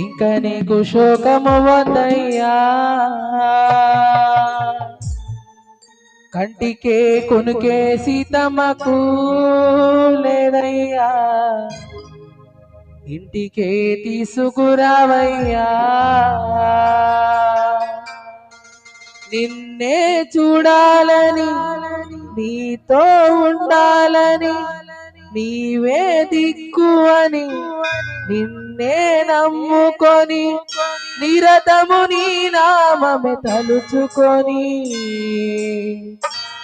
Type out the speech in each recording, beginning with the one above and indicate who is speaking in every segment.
Speaker 1: ఇంక నీకు శోకము వద్దయ్యా, కంటికే కొనుకే సీతమ్మకు లేదయ్యా, ఇంటికే తీసుకురావయ్యా. నిన్నే చూడాలని, నీతో ఉండాలని, నీవే దిక్కు అని నిన్నే నమ్ముకొని నిరతము నీ నామమే తలుచుకొని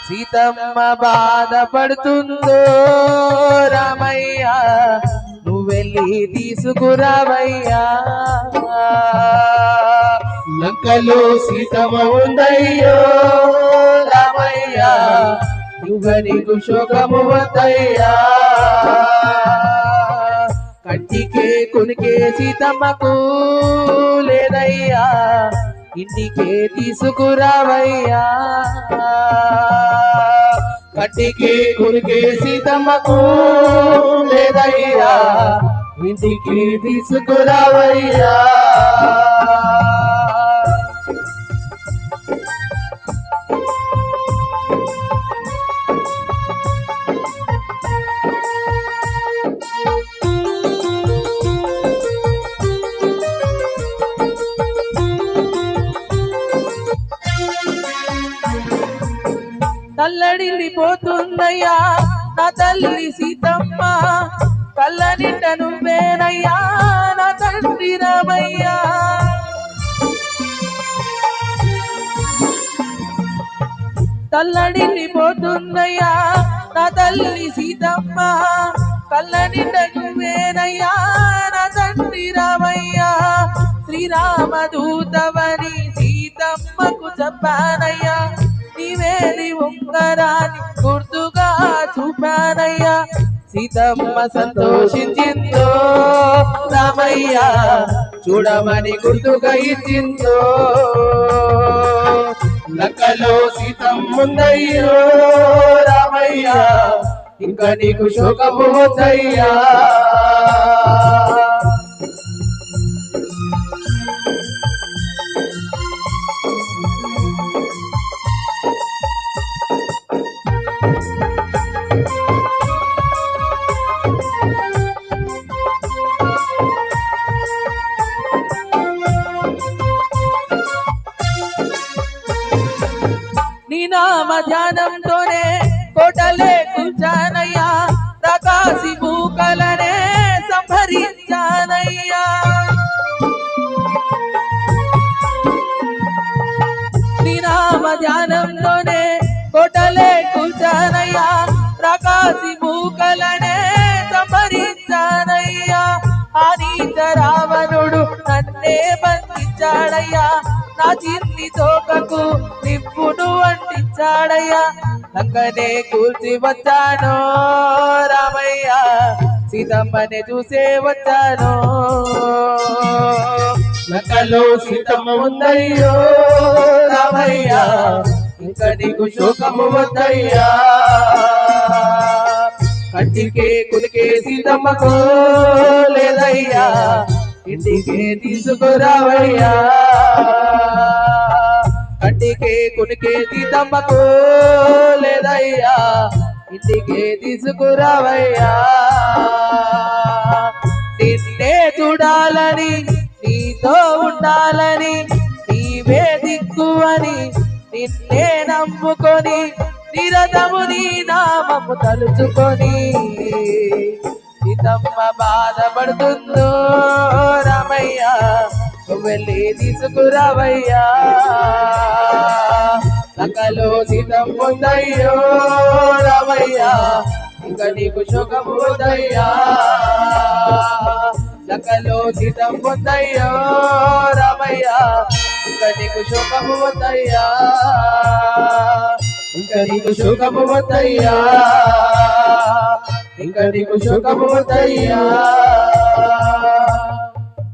Speaker 1: సీతమ్మ బాధపడుతుందో రామయ్య, నువ్వెళ్ళి తీసుకురావయ్యా. లంకలో సీతమ్మ ఉందయ్యో రామయ్య, నీకు శోకము వద్దయ్యా, కంటికే కొనికే సీతమ్మకు లేదయ్యా, ఇంటికే తీసుకురావయ్యా. కంటికే కొనికే సీతమ్మకు లేదయ్యా, ఇంటికి తీసుకురావయ్యా. తల్లడిల్లిపోతుందయ్యా నా తల్లి సీతమ్మ, కళ్ళ నింట నువ్వేనయ్యా నా తండ్రి రామయ్యా. తల్లడిల్లిపోతుందయ్యా నా తల్లి సీతమ్మ, కళ్ళ నింట నువ్వేనయ్యా నా తండ్రి రామయ్యా. శ్రీరామదూతవని సీతమ్మకు చెప్పానయ్యా, నీవేలి ఉంగరాన్ని గుర్తుగా చూపానయ్యా. సీతమ్మ సంతోషించిందో రామయ్య, చూడమని గుర్తుగా ఇచ్చిందో. లంకలో సీతమ్మ ఉందయ్యో రామయ్య, ఇంకా నీకు శోకము వద్దయ్యా. నీ నామ ధ్యానంతోనే కోటలే కూర్చానయ్యా, ప్రకాశి మూకలనే సంహరించానయ్యా. నీ నామ ధ్యానంతోనే కోటలే కూర్చానయ్యా, ప్రకాశి మూకలనే సంహరించానయ్యా. అనీత రావణుడు నన్నే బంధించాడయ్యా, నా చిన్ని తోకకు నిప్పును అంటించాడయ్యా. లంకనే కూల్చి వచ్చాను రామయ్య, సీతమ్మని చూసే వచ్చాను. లంకలో సీతమ్మ ఉందయ్యో రామయ్య, ఇంకా నీకు శోకము వద్దయ్యా. కంటికే కునికే సీతమ్మకు లేదయ్యా, ఇంటికే తీసుకురావయ్యా. కంటికే కునికే సీతమ్మకు లేదయ్యా, ఇంటికే తీసుకురావయ్యా. నిన్నే చూడాలని, నీతో ఉండాలని, నీవే దిక్కు అని నిన్నే నమ్ముకొని నిరతము నీ నామము తలుచుకొని సీతమ్మ బాధపడుతుందో రామయ్య, నువ్వెళ్ళి తీసుకురావయ్యా. లంకలో సీతమ్మ ఉందయ్యో రామయ్య, ఇంకా నీకు శోకము వద్దయ్యా. లంకలో సీతమ్మ ఉందయ్యో రామయ్య, ఇంకా నీకు శోకము వద్దయ్యా. ఇంకా నీకు శోకము వద్దయ్యా, ఇంకా నీకు శోకము వద్దయ్యా.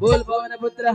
Speaker 1: బోల్ పవన పుత్ర